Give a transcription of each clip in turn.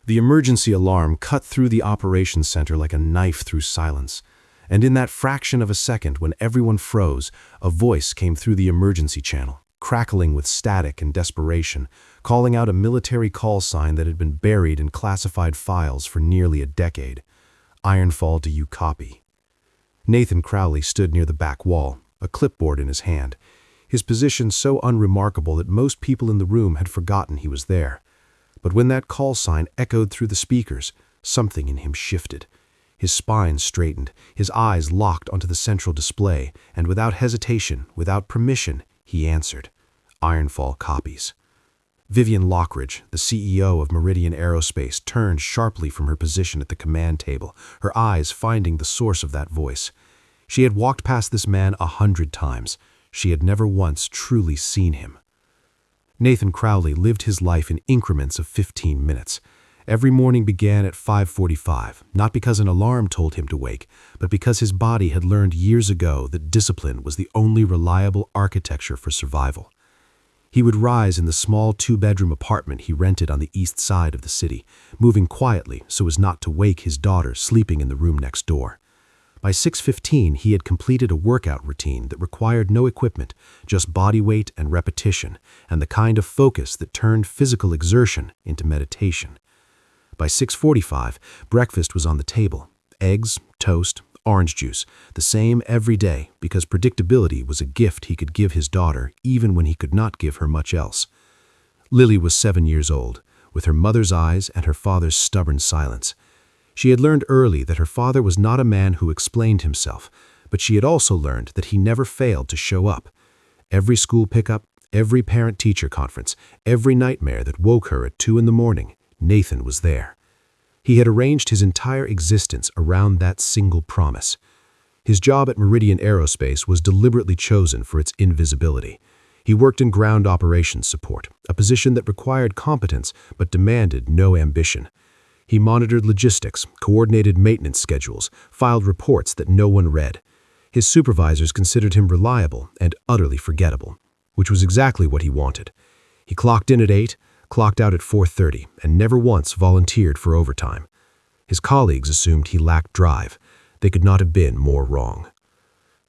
The emergency alarm cut through the operations center like a knife through silence. And in that fraction of a second when everyone froze, a voice came through the emergency channel, crackling with static and desperation, calling out a military call sign that had been buried in classified files for nearly a decade. Ironfall, do you copy? Nathan Crowley stood near the back wall, a clipboard in his hand, his position so unremarkable that most people in the room had forgotten he was there. But when that call sign echoed through the speakers, something in him shifted. His spine straightened, his eyes locked onto the central display, and without hesitation, without permission, he answered, "Ironfall copies." Vivian Lockridge, the CEO of Meridian Aerospace, turned sharply from her position at the command table, her eyes finding the source of that voice. She had walked past this man 100 times. She had never once truly seen him. Nathan Crowley lived his life in increments of 15 minutes. Every morning began at 5:45, not because an alarm told him to wake, but because his body had learned years ago that discipline was the only reliable architecture for survival. He would rise in the small 2-bedroom apartment he rented on the east side of the city, moving quietly so as not to wake his daughter sleeping in the room next door. By 6:15, he had completed a workout routine that required no equipment, just body weight and repetition, and the kind of focus that turned physical exertion into meditation. By 6:45, breakfast was on the table. Eggs, toast, orange juice, the same every day because predictability was a gift he could give his daughter even when he could not give her much else. Lily was 7 years old, with her mother's eyes and her father's stubborn silence. She had learned early that her father was not a man who explained himself, but she had also learned that he never failed to show up. Every school pickup, every parent-teacher conference, every nightmare that woke her at 2 in the morning, Nathan was there. He had arranged his entire existence around that single promise. His job at Meridian Aerospace was deliberately chosen for its invisibility. He worked in ground operations support, a position that required competence but demanded no ambition. He monitored logistics, coordinated maintenance schedules, filed reports that no one read. His supervisors considered him reliable and utterly forgettable, which was exactly what he wanted. He clocked in at 8, clocked out at 4:30, and never once volunteered for overtime. His colleagues assumed he lacked drive. They could not have been more wrong.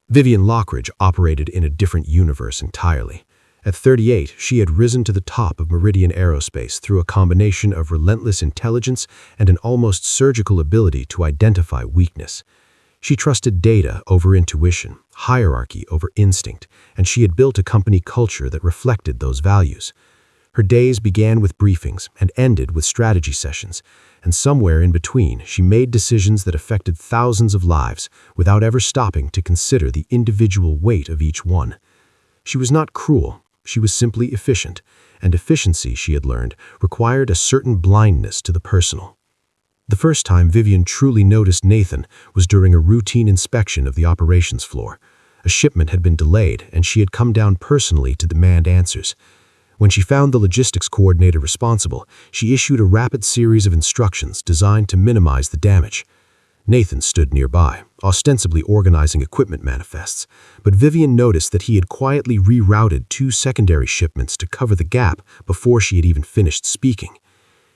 Vivian Lockridge operated in a different universe entirely. At 38, she had risen to the top of Meridian Aerospace through a combination of relentless intelligence and an almost surgical ability to identify weakness. She trusted data over intuition, hierarchy over instinct, and she had built a company culture that reflected those values. Her days began with briefings and ended with strategy sessions, and somewhere in between, she made decisions that affected thousands of lives without ever stopping to consider the individual weight of each one. She was not cruel. She was simply efficient, and efficiency, she had learned, required a certain blindness to the personal. The first time Vivian truly noticed Nathan was during a routine inspection of the operations floor. A shipment had been delayed, and she had come down personally to demand answers. When she found the logistics coordinator responsible, she issued a rapid series of instructions designed to minimize the damage. Nathan stood nearby, ostensibly organizing equipment manifests, but Vivian noticed that he had quietly rerouted 2 secondary shipments to cover the gap before she had even finished speaking.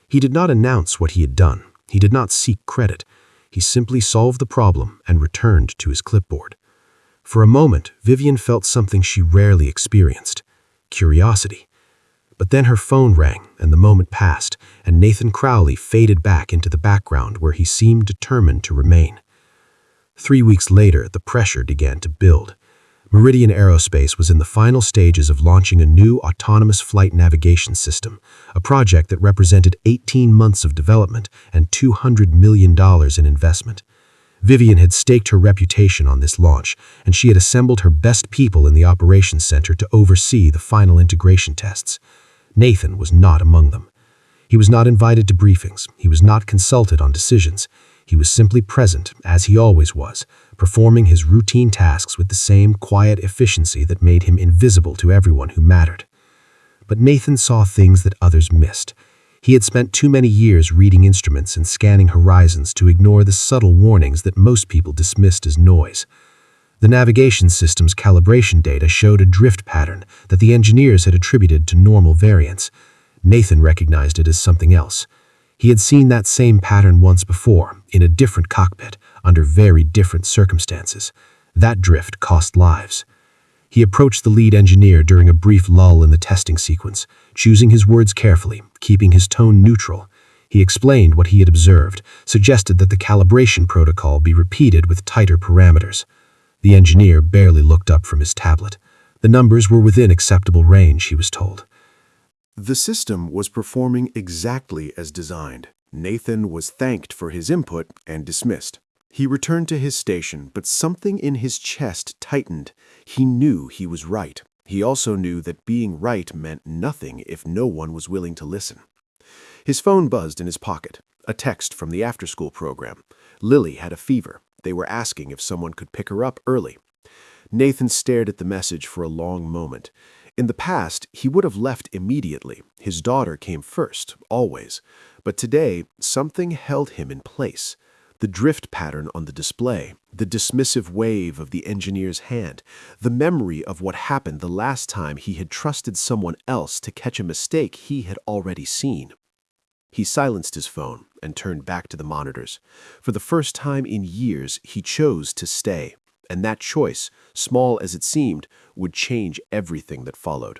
He did not announce what he had done. He did not seek credit. He simply solved the problem and returned to his clipboard. For a moment, Vivian felt something she rarely experienced: curiosity. But then her phone rang, and the moment passed, and Nathan Crowley faded back into the background where he seemed determined to remain. 3 weeks later, the pressure began to build. Meridian Aerospace was in the final stages of launching a new autonomous flight navigation system, a project that represented 18 months of development and $200 million in investment. Vivian had staked her reputation on this launch, and she had assembled her best people in the operations center to oversee the final integration tests. Nathan was not among them. He was not invited to briefings. He was not consulted on decisions. He was simply present, as he always was, performing his routine tasks with the same quiet efficiency that made him invisible to everyone who mattered. But Nathan saw things that others missed. He had spent too many years reading instruments and scanning horizons to ignore the subtle warnings that most people dismissed as noise. The navigation system's calibration data showed a drift pattern that the engineers had attributed to normal variance. Nathan recognized it as something else. He had seen that same pattern once before, in a different cockpit, under very different circumstances. That drift cost lives. He approached the lead engineer during a brief lull in the testing sequence, choosing his words carefully, keeping his tone neutral. He explained what he had observed, suggested that the calibration protocol be repeated with tighter parameters. The engineer barely looked up from his tablet. The numbers were within acceptable range, he was told. The system was performing exactly as designed. Nathan was thanked for his input and dismissed. He returned to his station, but something in his chest tightened. He knew he was right. He also knew that being right meant nothing if no one was willing to listen. His phone buzzed in his pocket. A text from the after-school program. Lily had a fever. They were asking if someone could pick her up early. Nathan stared at the message for a long moment. In the past, he would have left immediately. His daughter came first, always. But today, something held him in place. The drift pattern on the display, the dismissive wave of the engineer's hand, the memory of what happened the last time he had trusted someone else to catch a mistake he had already seen. He silenced his phone and turned back to the monitors. For the first time in years, he chose to stay. And that choice, small as it seemed, would change everything that followed.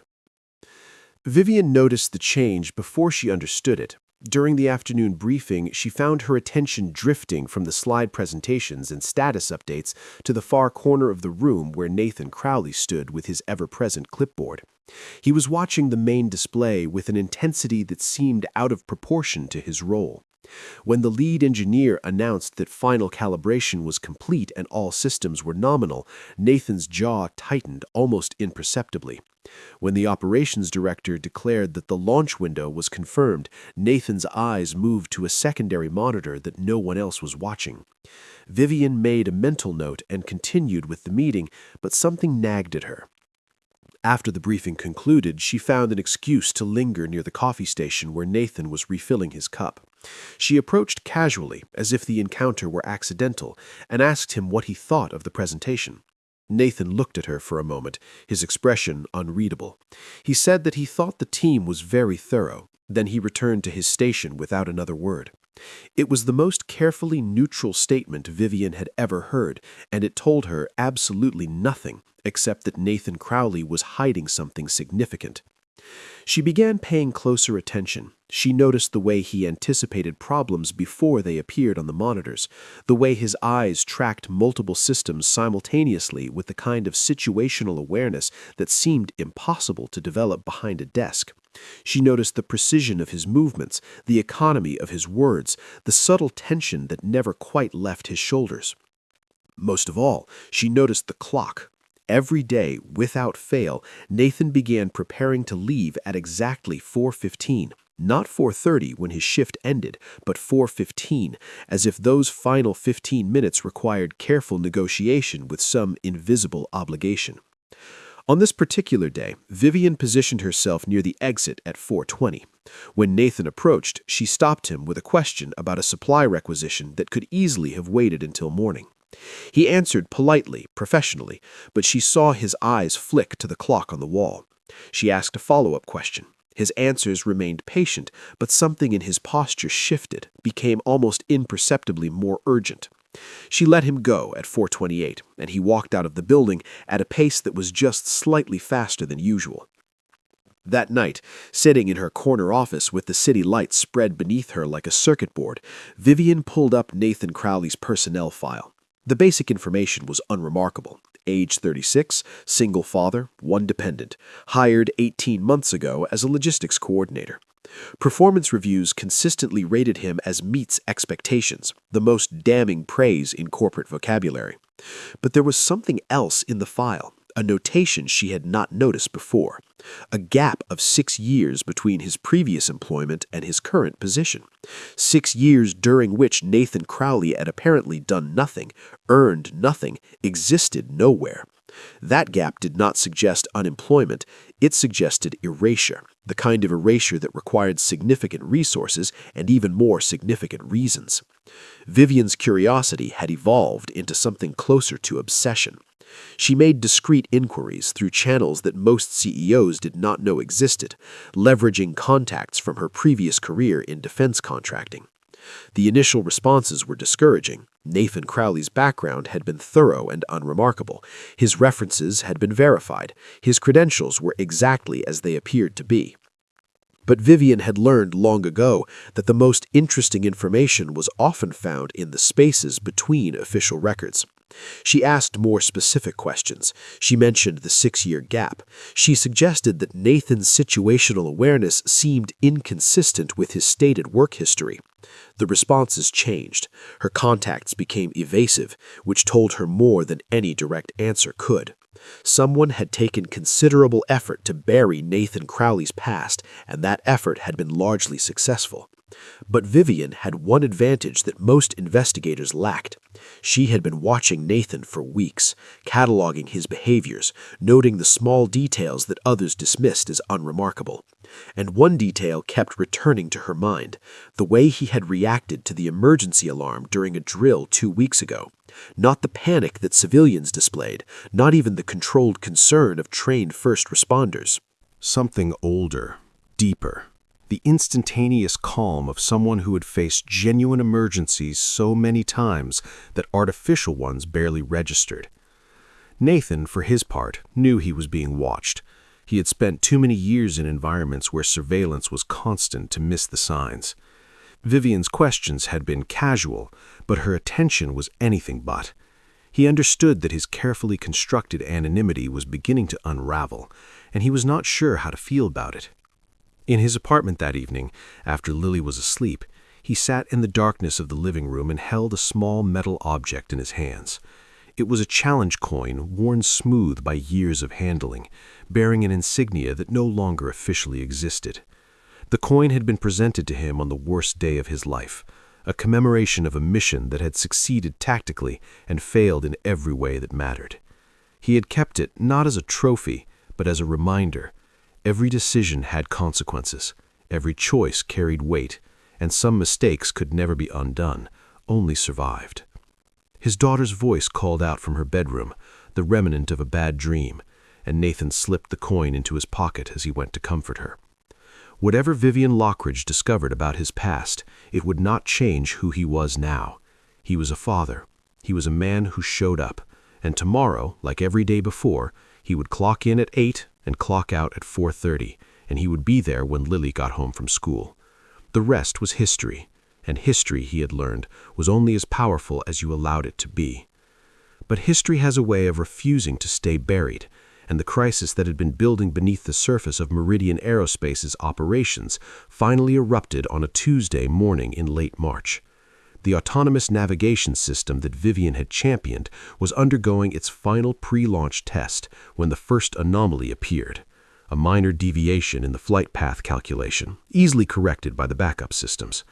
Vivian noticed the change before she understood it. During the afternoon briefing, she found her attention drifting from the slide presentations and status updates to the far corner of the room where Nathan Crowley stood with his ever-present clipboard. He was watching the main display with an intensity that seemed out of proportion to his role. When the lead engineer announced that final calibration was complete and all systems were nominal, Nathan's jaw tightened almost imperceptibly. When the operations director declared that the launch window was confirmed, Nathan's eyes moved to a secondary monitor that no one else was watching. Vivian made a mental note and continued with the meeting, but something nagged at her. After the briefing concluded, she found an excuse to linger near the coffee station where Nathan was refilling his cup. She approached casually, as if the encounter were accidental, and asked him what he thought of the presentation. Nathan looked at her for a moment, his expression unreadable. He said that he thought the team was very thorough. Then he returned to his station without another word. It was the most carefully neutral statement Vivian had ever heard, and it told her absolutely nothing except that Nathan Crowley was hiding something significant. She began paying closer attention. She noticed the way he anticipated problems before they appeared on the monitors, the way his eyes tracked multiple systems simultaneously with the kind of situational awareness that seemed impossible to develop behind a desk. She noticed the precision of his movements, the economy of his words, the subtle tension that never quite left his shoulders. Most of all, she noticed the clock. Every day, without fail, Nathan began preparing to leave at exactly 4:15. Not 4:30 when his shift ended, but 4:15, as if those final 15 minutes required careful negotiation with some invisible obligation. On this particular day, Vivian positioned herself near the exit at 4:20. When Nathan approached, she stopped him with a question about a supply requisition that could easily have waited until morning. He answered politely, professionally, but she saw his eyes flick to the clock on the wall. She asked a follow-up question. His answers remained patient, but something in his posture shifted, became almost imperceptibly more urgent. She let him go at 4:28, and he walked out of the building at a pace that was just slightly faster than usual. That night, sitting in her corner office with the city lights spread beneath her like a circuit board, Vivian pulled up Nathan Crowley's personnel file. The basic information was unremarkable. Age 36, single father, one dependent, hired 18 months ago as a logistics coordinator. Performance reviews consistently rated him as meets expectations, the most damning praise in corporate vocabulary. But there was something else in the file, a notation she had not noticed before. A gap of 6 years between his previous employment and his current position. 6 years during which Nathan Crowley had apparently done nothing, earned nothing, existed nowhere. That gap did not suggest unemployment. It suggested erasure, the kind of erasure that required significant resources and even more significant reasons. Vivian's curiosity had evolved into something closer to obsession. She made discreet inquiries through channels that most CEOs did not know existed, leveraging contacts from her previous career in defense contracting. The initial responses were discouraging. Nathan Crowley's background had been thorough and unremarkable. His references had been verified. His credentials were exactly as they appeared to be. But Vivian had learned long ago that the most interesting information was often found in the spaces between official records. She asked more specific questions. She mentioned the 6-year gap. She suggested that Nathan's situational awareness seemed inconsistent with his stated work history. The responses changed. Her contacts became evasive, which told her more than any direct answer could. Someone had taken considerable effort to bury Nathan Crowley's past, and that effort had been largely successful. But Vivian had one advantage that most investigators lacked. She had been watching Nathan for weeks, cataloging his behaviors, noting the small details that others dismissed as unremarkable. And one detail kept returning to her mind, the way he had reacted to the emergency alarm during a drill 2 weeks ago. Not the panic that civilians displayed, not even the controlled concern of trained first responders. Something older, deeper. The instantaneous calm of someone who had faced genuine emergencies so many times that artificial ones barely registered. Nathan, for his part, knew he was being watched. He had spent too many years in environments where surveillance was constant to miss the signs. Vivian's questions had been casual, but her attention was anything but. He understood that his carefully constructed anonymity was beginning to unravel, and he was not sure how to feel about it. In his apartment that evening, after Lily was asleep, he sat in the darkness of the living room and held a small metal object in his hands. It was a challenge coin worn smooth by years of handling, bearing an insignia that no longer officially existed. The coin had been presented to him on the worst day of his life, a commemoration of a mission that had succeeded tactically and failed in every way that mattered. He had kept it not as a trophy, but as a reminder. Every decision had consequences, every choice carried weight, and some mistakes could never be undone, only survived. His daughter's voice called out from her bedroom, the remnant of a bad dream, and Nathan slipped the coin into his pocket as he went to comfort her. Whatever Vivian Lockridge discovered about his past, it would not change who he was now. He was a father. He was a man who showed up, and tomorrow, like every day before, he would clock in at 8 and clock out at 4:30, and he would be there when Lily got home from school. The rest was history, and history, he had learned, was only as powerful as you allowed it to be. But history has a way of refusing to stay buried, and the crisis that had been building beneath the surface of Meridian Aerospace's operations finally erupted on a Tuesday morning in late March. The autonomous navigation system that Vivian had championed was undergoing its final pre-launch test when the first anomaly appeared, a minor deviation in the flight path calculation, easily corrected by the backup systems.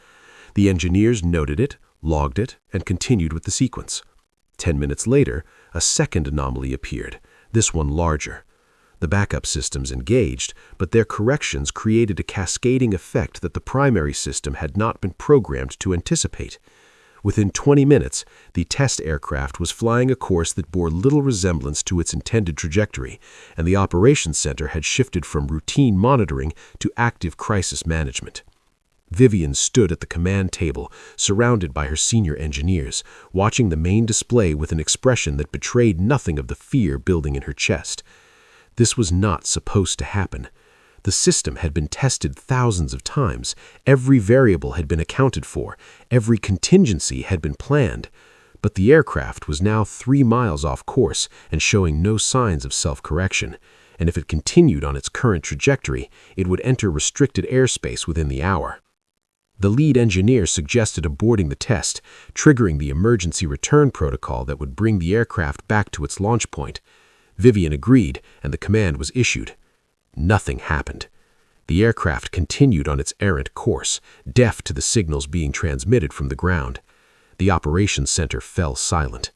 The engineers noted it, logged it, and continued with the sequence. 10 minutes later, a second anomaly appeared, this one larger. The backup systems engaged, but their corrections created a cascading effect that the primary system had not been programmed to anticipate. Within 20 minutes, the test aircraft was flying a course that bore little resemblance to its intended trajectory, and the operations center had shifted from routine monitoring to active crisis management. Vivian stood at the command table, surrounded by her senior engineers, watching the main display with an expression that betrayed nothing of the fear building in her chest. This was not supposed to happen. The system had been tested thousands of times, every variable had been accounted for, every contingency had been planned. But the aircraft was now 3 miles off course and showing no signs of self-correction, and if it continued on its current trajectory, it would enter restricted airspace within the hour. The lead engineer suggested aborting the test, triggering the emergency return protocol that would bring the aircraft back to its launch point. Vivian agreed, and the command was issued. Nothing happened. The aircraft continued on its errant course, deaf to the signals being transmitted from the ground. The operations center fell silent.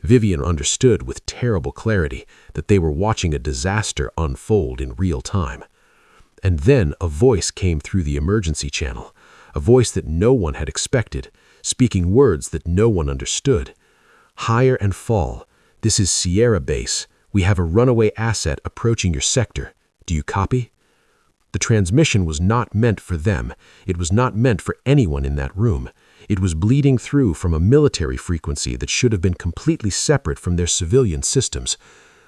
Vivian understood with terrible clarity that they were watching a disaster unfold in real time. And then a voice came through the emergency channel, a voice that no one had expected, speaking words that no one understood. "Hire and fall. This is Sierra Base. We have a runaway asset approaching your sector. Do you copy?" The transmission was not meant for them. It was not meant for anyone in that room. It was bleeding through from a military frequency that should have been completely separate from their civilian systems.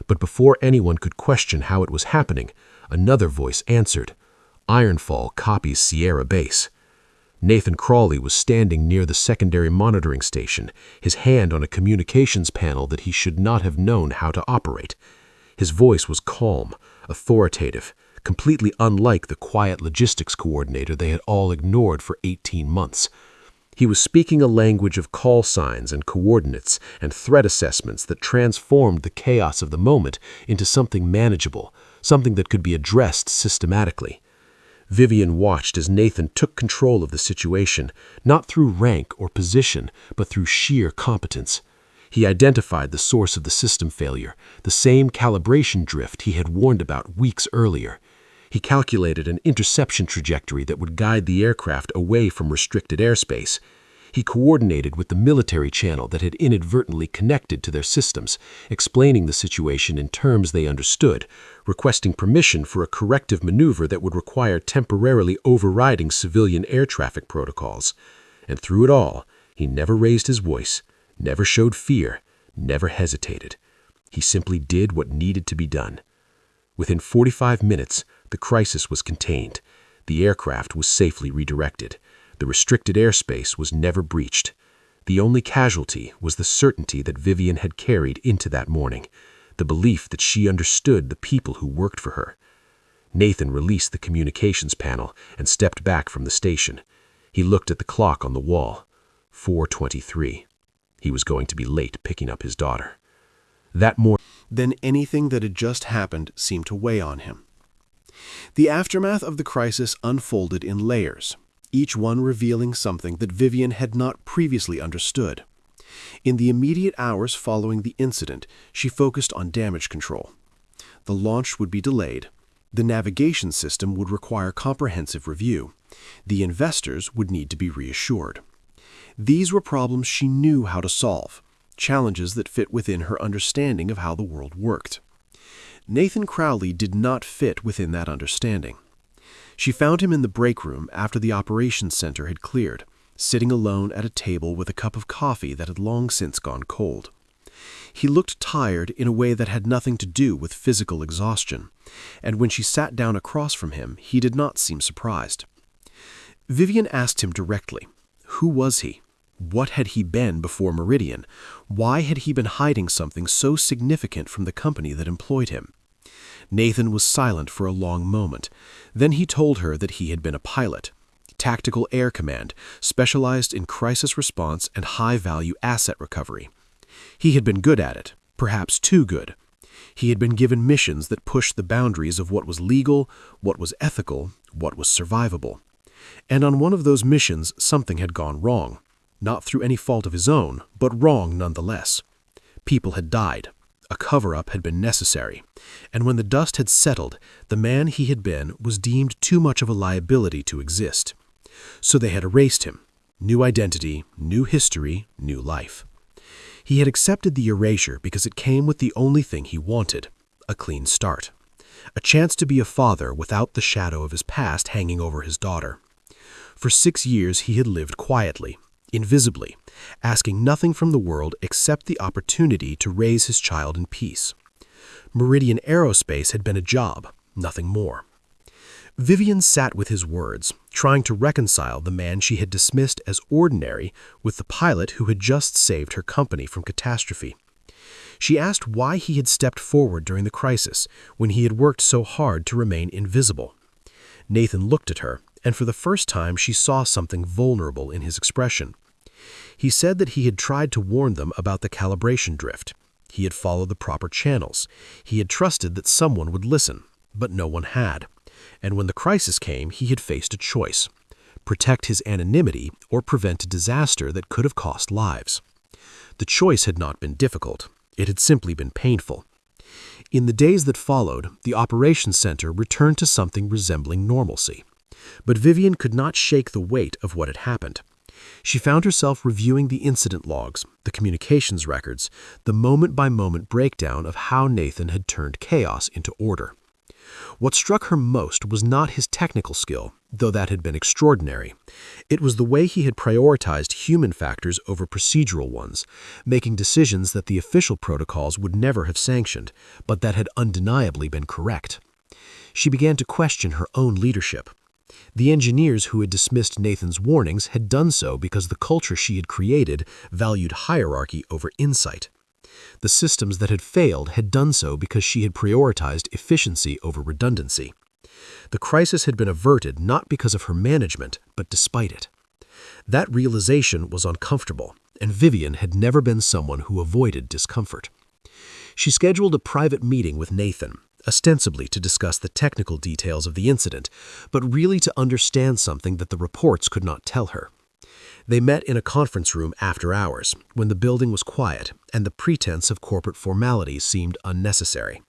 But before anyone could question how it was happening, another voice answered. "Ironfall copies Sierra Base." Nathan Crawley was standing near the secondary monitoring station, his hand on a communications panel that he should not have known how to operate. His voice was calm, authoritative, completely unlike the quiet logistics coordinator they had all ignored for 18 months. He was speaking a language of call signs and coordinates and threat assessments that transformed the chaos of the moment into something manageable, something that could be addressed systematically. Vivian watched as Nathan took control of the situation, not through rank or position, but through sheer competence. He identified the source of the system failure, the same calibration drift he had warned about weeks earlier. He calculated an interception trajectory that would guide the aircraft away from restricted airspace. He coordinated with the military channel that had inadvertently connected to their systems, explaining the situation in terms they understood, requesting permission for a corrective maneuver that would require temporarily overriding civilian air traffic protocols. And through it all, he never raised his voice, never showed fear, never hesitated. He simply did what needed to be done. Within 45 minutes, the crisis was contained. The aircraft was safely redirected. The restricted airspace was never breached. The only casualty was the certainty that Vivian had carried into that morning, the belief that she understood the people who worked for her. Nathan released the communications panel and stepped back from the station. He looked at the clock on the wall. 4:23. He was going to be late picking up his daughter. That morning, Then anything that had just happened seemed to weigh on him. The aftermath of the crisis unfolded in layers, each one revealing something that Vivian had not previously understood. In the immediate hours following the incident, she focused on damage control. The launch would be delayed. The navigation system would require comprehensive review. The investors would need to be reassured. These were problems she knew how to solve, challenges that fit within her understanding of how the world worked. Nathan Crowley did not fit within that understanding. She found him in the break room after the operations center had cleared, sitting alone at a table with a cup of coffee that had long since gone cold. He looked tired in a way that had nothing to do with physical exhaustion, and when she sat down across from him, he did not seem surprised. Vivian asked him directly, who was he? What had he been before Meridian? Why had he been hiding something so significant from the company that employed him? Nathan was silent for a long moment. Then he told her that he had been a pilot, Tactical Air Command, specialized in crisis response and high-value asset recovery. He had been good at it, perhaps too good. He had been given missions that pushed the boundaries of what was legal, what was ethical, what was survivable. And on one of those missions, something had gone wrong. Not through any fault of his own, but wrong nonetheless. People had died. A cover-up had been necessary. And when the dust had settled, the man he had been was deemed too much of a liability to exist. So they had erased him. New identity, new history, new life. He had accepted the erasure because it came with the only thing he wanted, a clean start. A chance to be a father without the shadow of his past hanging over his daughter. For 6 years he had lived quietly, invisibly, asking nothing from the world except the opportunity to raise his child in peace. Meridian Aerospace had been a job, nothing more. Vivian sat with his words, trying to reconcile the man she had dismissed as ordinary with the pilot who had just saved her company from catastrophe. She asked why he had stepped forward during the crisis when he had worked so hard to remain invisible. Nathan looked at her, and for the first time she saw something vulnerable in his expression. He said that he had tried to warn them about the calibration drift. He had followed the proper channels. He had trusted that someone would listen, but no one had. And when the crisis came, he had faced a choice: protect his anonymity or prevent a disaster that could have cost lives. The The choice had not been difficult. It had simply been painful. In the days that followed, the operations center returned to something resembling normalcy. But Vivian could not shake the weight of what had happened. She found herself reviewing the incident logs, the communications records, the moment-by-moment breakdown of how Nathan had turned chaos into order. What struck her most was not his technical skill, though that had been extraordinary. It was the way he had prioritized human factors over procedural ones, making decisions that the official protocols would never have sanctioned, but that had undeniably been correct. She began to question her own leadership. The engineers who had dismissed Nathan's warnings had done so because the culture she had created valued hierarchy over insight. The systems that had failed had done so because she had prioritized efficiency over redundancy. The crisis had been averted not because of her management, but despite it. That realization was uncomfortable, and Vivian had never been someone who avoided discomfort. She scheduled a private meeting with Nathan, ostensibly to discuss the technical details of the incident, but really to understand something that the reports could not tell her. They met in a conference room after hours, when the building was quiet and the pretense of corporate formalities seemed unnecessary.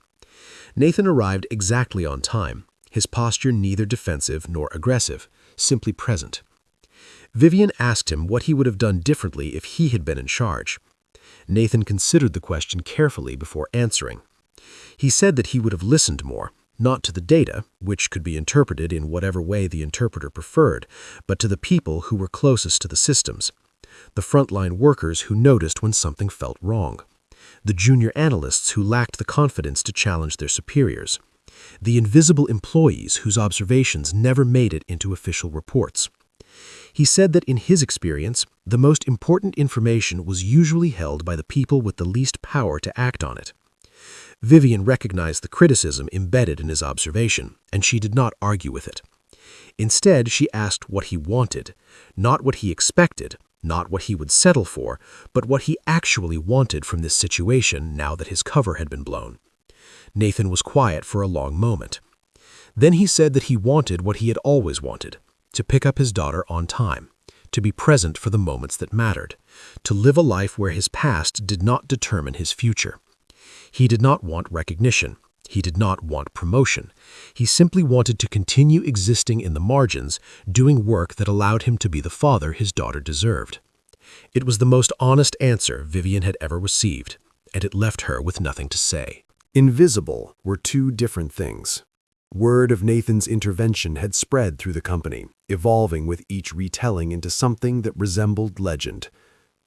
Nathan arrived exactly on time, his posture neither defensive nor aggressive, simply present. Vivian asked him what he would have done differently if he had been in charge. Nathan considered the question carefully before answering. He said that he would have listened more, not to the data, which could be interpreted in whatever way the interpreter preferred, but to the people who were closest to the systems, the frontline workers who noticed when something felt wrong, the junior analysts who lacked the confidence to challenge their superiors, the invisible employees whose observations never made it into official reports. He said that in his experience, the most important information was usually held by the people with the least power to act on it. Vivian recognized the criticism embedded in his observation, and she did not argue with it. Instead, she asked what he wanted, not what he expected, not what he would settle for, but what he actually wanted from this situation now that his cover had been blown. Nathan was quiet for a long moment. Then he said that he wanted what he had always wanted, to pick up his daughter on time, to be present for the moments that mattered, to live a life where his past did not determine his future. He did not want recognition. He did not want promotion. He simply wanted to continue existing in the margins, doing work that allowed him to be the father his daughter deserved. It was the most honest answer Vivian had ever received, and it left her with nothing to say. Invisible were two different things. Word of Nathan's intervention had spread through the company, evolving with each retelling into something that resembled legend.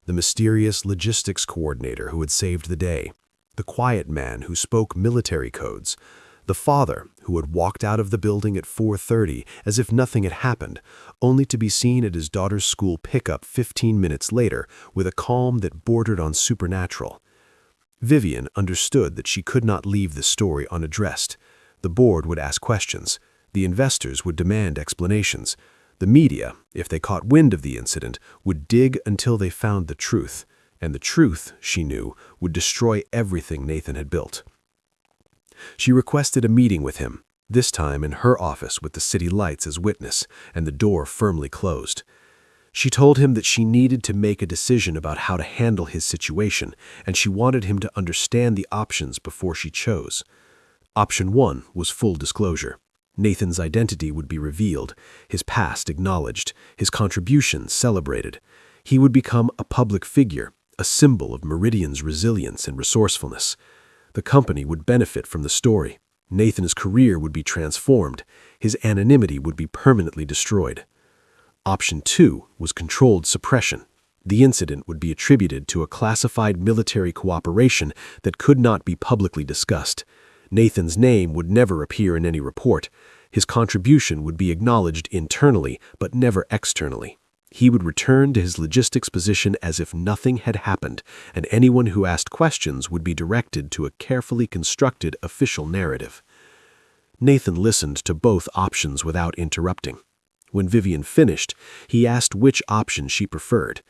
The mysterious logistics coordinator who had saved the day, the quiet man who spoke military codes, the father who had walked out of the building at 4:30 as if nothing had happened, only to be seen at his daughter's school pickup 15 minutes later with a calm that bordered on supernatural. Vivian understood that she could not leave the story unaddressed. The board would ask questions. The investors would demand explanations. The media, if they caught wind of the incident, would dig until they found the truth. And the truth, she knew, would destroy everything Nathan had built. She requested a meeting with him, this time in her office with the city lights as witness and the door firmly closed. She told him that she needed to make a decision about how to handle his situation, and she wanted him to understand the options before she chose. Option 1 was full disclosure. Nathan's identity would be revealed, his past acknowledged, his contributions celebrated. He would become a public figure, a symbol of Meridian's resilience and resourcefulness. The company would benefit from the story. Nathan's career would be transformed. His anonymity would be permanently destroyed. Option 2 was controlled suppression. The incident would be attributed to a classified military cooperation that could not be publicly discussed. Nathan's name would never appear in any report. His contribution would be acknowledged internally, but never externally. He would return to his logistics position as if nothing had happened, and anyone who asked questions would be directed to a carefully constructed official narrative. Nathan listened to both options without interrupting. When Vivian finished, he asked which option she preferred.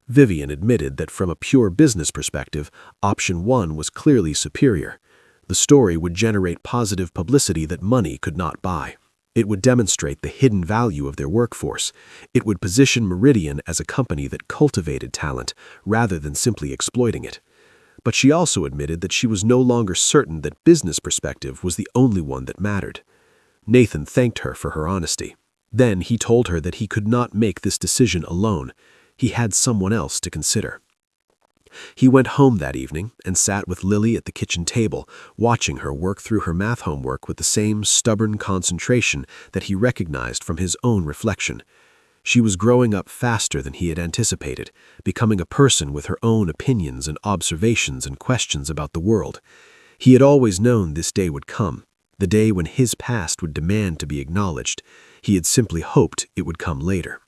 Vivian admitted that from a pure business perspective, option 1 was clearly superior. The story would generate positive publicity that money could not buy. It would demonstrate the hidden value of their workforce. It would position Meridian as a company that cultivated talent rather than simply exploiting it. But she also admitted that she was no longer certain that business perspective was the only one that mattered. Nathan thanked her for her honesty. Then he told her that he could not make this decision alone. He had someone else to consider. He went home that evening and sat with Lily at the kitchen table, watching her work through her math homework with the same stubborn concentration that he recognized from his own reflection. She was growing up faster than he had anticipated, becoming a person with her own opinions and observations and questions about the world. He had always known this day would come, the day when his past would demand to be acknowledged. He had simply hoped it would come later.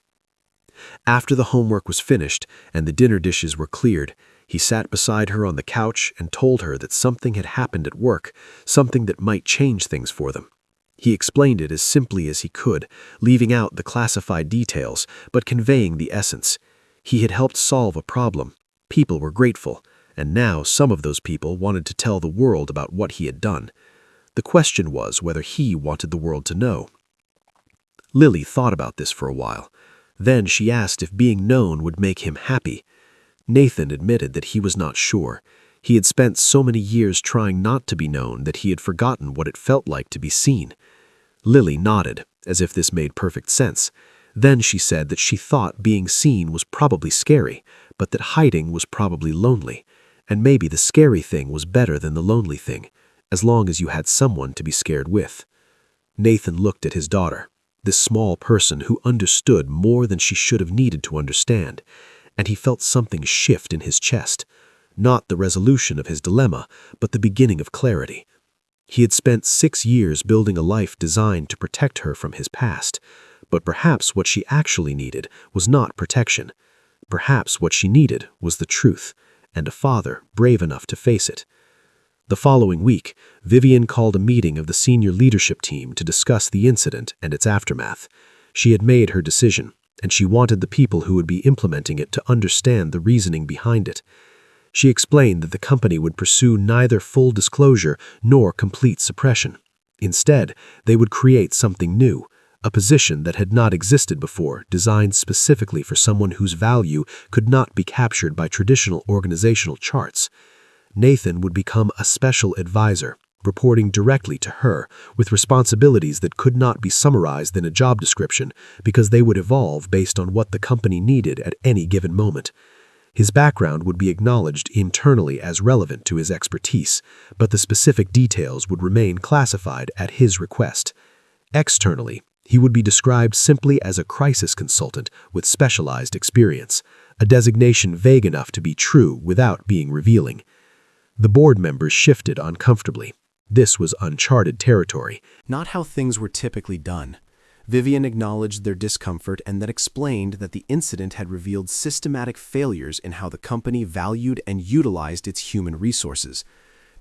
After the homework was finished and the dinner dishes were cleared, he sat beside her on the couch and told her that something had happened at work, something that might change things for them. He explained it as simply as he could, leaving out the classified details, but conveying the essence. He had helped solve a problem. People were grateful, and now some of those people wanted to tell the world about what he had done. The question was whether he wanted the world to know. Lily thought about this for a while. Then she asked if being known would make him happy. Nathan admitted that he was not sure. He had spent so many years trying not to be known that he had forgotten what it felt like to be seen. Lily nodded, as if this made perfect sense. Then she said that she thought being seen was probably scary, but that hiding was probably lonely, and maybe the scary thing was better than the lonely thing, as long as you had someone to be scared with. Nathan looked at his daughter, this small person who understood more than she should have needed to understand, and he felt something shift in his chest, not the resolution of his dilemma, but the beginning of clarity. He had spent 6 years building a life designed to protect her from his past, but perhaps what she actually needed was not protection. Perhaps what she needed was the truth, and a father brave enough to face it. The following week, Vivian called a meeting of the senior leadership team to discuss the incident and its aftermath. She had made her decision, and she wanted the people who would be implementing it to understand the reasoning behind it. She explained that the company would pursue neither full disclosure nor complete suppression. Instead, they would create something new, a position that had not existed before, designed specifically for someone whose value could not be captured by traditional organizational charts. Nathan would become a special advisor, reporting directly to her, with responsibilities that could not be summarized in a job description because they would evolve based on what the company needed at any given moment. His background would be acknowledged internally as relevant to his expertise, but the specific details would remain classified at his request. Externally, he would be described simply as a crisis consultant with specialized experience, a designation vague enough to be true without being revealing. The board members shifted uncomfortably. This was uncharted territory. Not how things were typically done. Vivian acknowledged their discomfort and then explained that the incident had revealed systematic failures in how the company valued and utilized its human resources.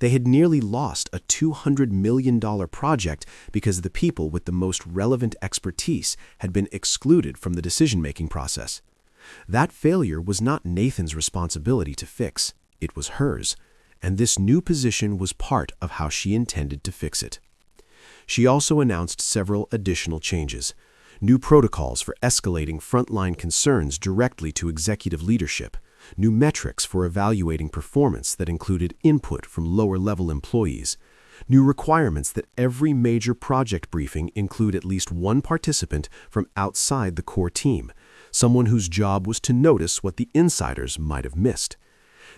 They had nearly lost a $200 million project because the people with the most relevant expertise had been excluded from the decision-making process. That failure was not Nathan's responsibility to fix. It was hers, and this new position was part of how she intended to fix it. She also announced several additional changes, new protocols for escalating frontline concerns directly to executive leadership, new metrics for evaluating performance that included input from lower-level employees, new requirements that every major project briefing include at least one participant from outside the core team, someone whose job was to notice what the insiders might have missed.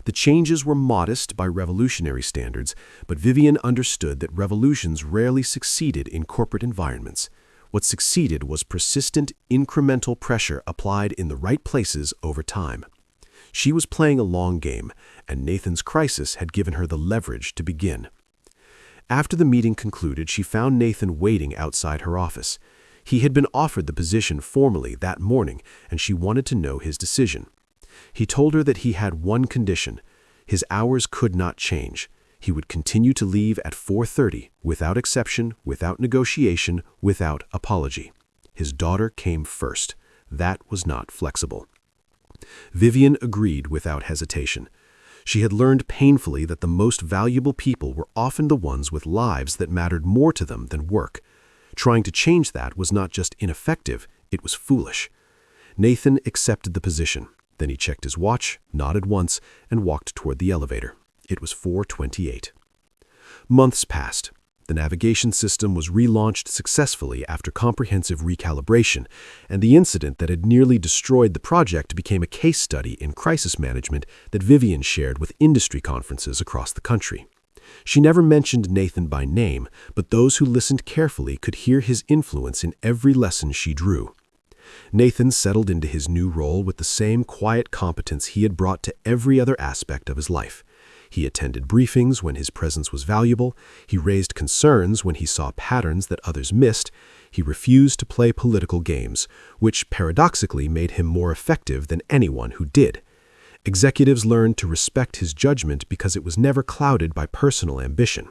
The changes were modest by revolutionary standards, but Vivian understood that revolutions rarely succeeded in corporate environments. What succeeded was persistent, incremental pressure applied in the right places over time. She was playing a long game, and Nathan's crisis had given her the leverage to begin. After the meeting concluded, she found Nathan waiting outside her office. He had been offered the position formally that morning, and she wanted to know his decision. He told her that he had one condition. His hours could not change. He would continue to leave at 4:30, without exception, without negotiation, without apology. His daughter came first. That was not flexible. Vivian agreed without hesitation. She had learned painfully that the most valuable people were often the ones with lives that mattered more to them than work. Trying to change that was not just ineffective, it was foolish. Nathan accepted the position. Then he checked his watch, nodded once, and walked toward the elevator. It was 4:28. Months passed. The navigation system was relaunched successfully after comprehensive recalibration, and the incident that had nearly destroyed the project became a case study in crisis management that Vivian shared with industry conferences across the country. She never mentioned Nathan by name, but those who listened carefully could hear his influence in every lesson she drew. Nathan settled into his new role with the same quiet competence he had brought to every other aspect of his life. He attended briefings when his presence was valuable. He raised concerns when he saw patterns that others missed. He refused to play political games, which paradoxically made him more effective than anyone who did. Executives learned to respect his judgment because it was never clouded by personal ambition.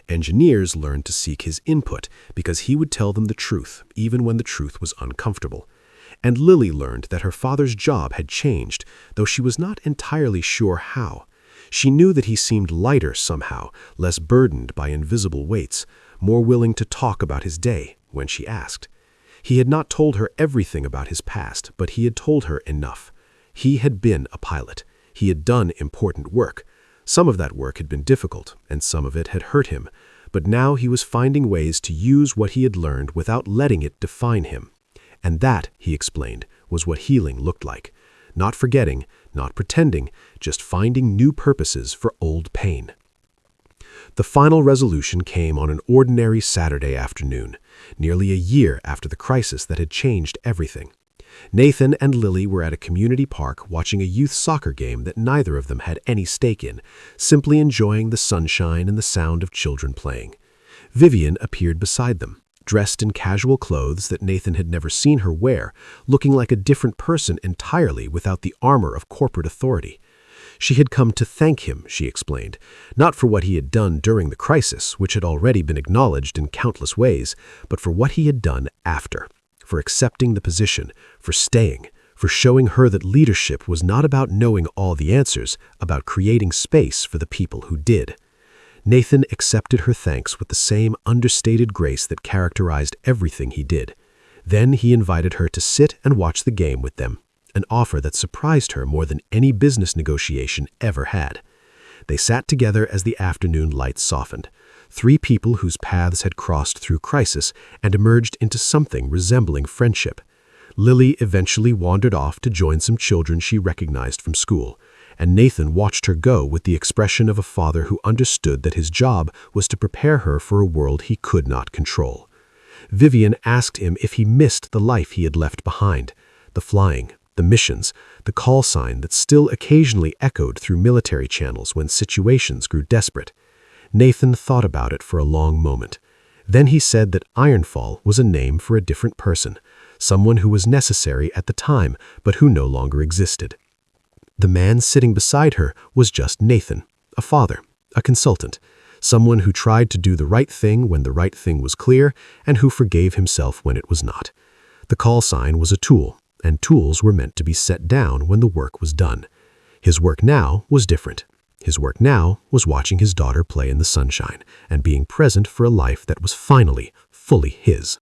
Engineers learned to seek his input because he would tell them the truth, even when the truth was uncomfortable. And Lily learned that her father's job had changed, though she was not entirely sure how. She knew that he seemed lighter somehow, less burdened by invisible weights, more willing to talk about his day when she asked. He had not told her everything about his past, but he had told her enough. He had been a pilot. He had done important work. Some of that work had been difficult, and some of it had hurt him, but now he was finding ways to use what he had learned without letting it define him. And that, he explained, was what healing looked like. Not forgetting, not pretending, just finding new purposes for old pain. The final resolution came on an ordinary Saturday afternoon, nearly a year after the crisis that had changed everything. Nathan and Lily were at a community park watching a youth soccer game that neither of them had any stake in, simply enjoying the sunshine and the sound of children playing. Vivian appeared beside them, dressed in casual clothes that Nathan had never seen her wear, looking like a different person entirely without the armor of corporate authority. She had come to thank him, she explained, not for what he had done during the crisis, which had already been acknowledged in countless ways, but for what he had done after, for accepting the position, for staying, for showing her that leadership was not about knowing all the answers, about creating space for the people who did. Nathan accepted her thanks with the same understated grace that characterized everything he did. Then he invited her to sit and watch the game with them, an offer that surprised her more than any business negotiation ever had. They sat together as the afternoon light softened, three people whose paths had crossed through crisis and emerged into something resembling friendship. Lily eventually wandered off to join some children she recognized from school, and Nathan watched her go with the expression of a father who understood that his job was to prepare her for a world he could not control. Vivian asked him if he missed the life he had left behind, the flying, the missions, the call sign that still occasionally echoed through military channels when situations grew desperate. Nathan thought about it for a long moment. Then he said that Ironfall was a name for a different person, someone who was necessary at the time but who no longer existed. The man sitting beside her was just Nathan, a father, a consultant, someone who tried to do the right thing when the right thing was clear and who forgave himself when it was not. The call sign was a tool, and tools were meant to be set down when the work was done. His work now was different. His work now was watching his daughter play in the sunshine and being present for a life that was finally fully his.